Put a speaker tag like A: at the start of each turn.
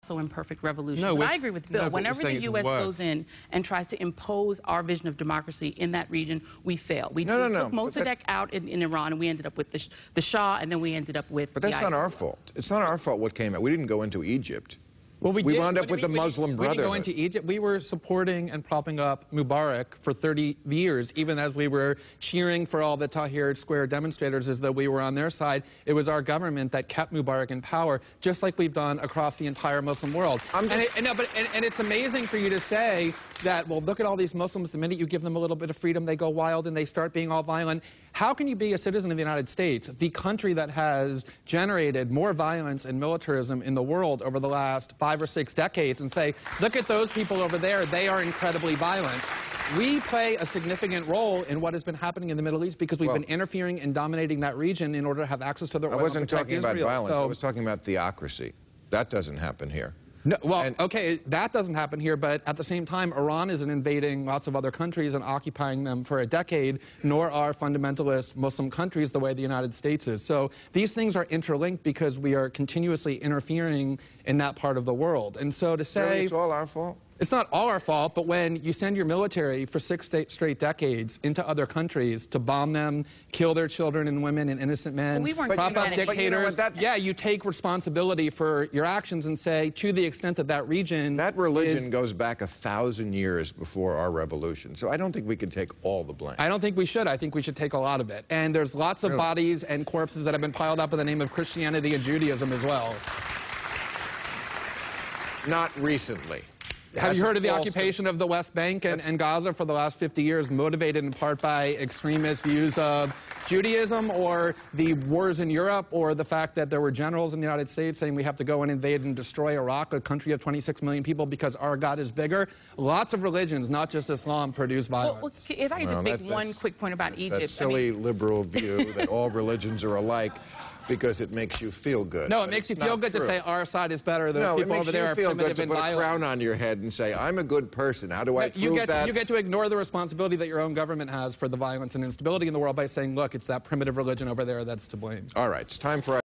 A: so imperfect revolutions.
B: No,
A: I agree with Bill.
B: no,
A: Whenever the U.S. goes in and tries to impose our vision of democracy in that region, we fail. We took Mossadegh out in Iran, and we ended up with the Shah, and then we ended up with.
C: But that's not our fault. It's not our fault what came out. We didn't go into Egypt.
B: Well, we
C: wound up with the Muslim Brotherhood.
B: We didn't go into Egypt. We were supporting and propping up Mubarak for 30 years, even as we were cheering for all the Tahrir Square demonstrators as though we were on their side. It was our government that kept Mubarak in power, just like we've done across the entire Muslim world. And it's amazing for you to say that, well, look at all these Muslims. The minute you give them a little bit of freedom, they go wild and they start being all violent. How can you be a citizen of the United States, the country that has generated more violence and militarism in the world over the last 5 or 6 decades, and say, look at those people over there, they are incredibly violent? We play a significant role in what has been happening in the Middle East because we've been interfering and dominating that region in order to have access to the oil.
C: I wasn't talking about violence. I was talking about theocracy. That doesn't happen here.
B: No, well, okay, that doesn't happen here, but at the same time, Iran isn't invading lots of other countries and occupying them for a decade, nor are fundamentalist Muslim countries the way the United States is. So these things are interlinked because we are continuously interfering in that part of the world. And so to say...
C: Really, it's all our fault?
B: It's not all our fault, but when you send your military for 6 straight decades into other countries to bomb them, kill their children and women and innocent men, prop up dictators, yeah, you take responsibility for your actions and say, to the extent that that region...
C: That religion goes back 1,000 years before our revolution, so I don't think we can take all the blame.
B: I don't think we should. I think we should take a lot of it. And there's lots of bodies and corpses that have been piled up in the name of Christianity and Judaism as well.
C: Not recently.
B: Have you heard of the occupation of the West Bank and Gaza for the last 50 years, motivated in part by extremist views of Judaism, or the wars in Europe, or the fact that there were generals in the United States saying we have to go and invade and destroy Iraq, a country of 26 million people, because our God is bigger? Lots of religions, not just Islam, produce violence.
A: Well, if I could just make one quick point about Egypt.
C: That silly liberal view that all religions are alike, because it makes you feel good.
B: No, it makes you feel good to say our side is better. The people over there are primitive and violent.
C: No, it makes you feel good to put a crown on your head and say, I'm a good person. How do I prove that?
B: You get to ignore the responsibility that your own government has for the violence and instability in the world by saying, look, it's that primitive religion over there that's to blame.
C: All right, it's time for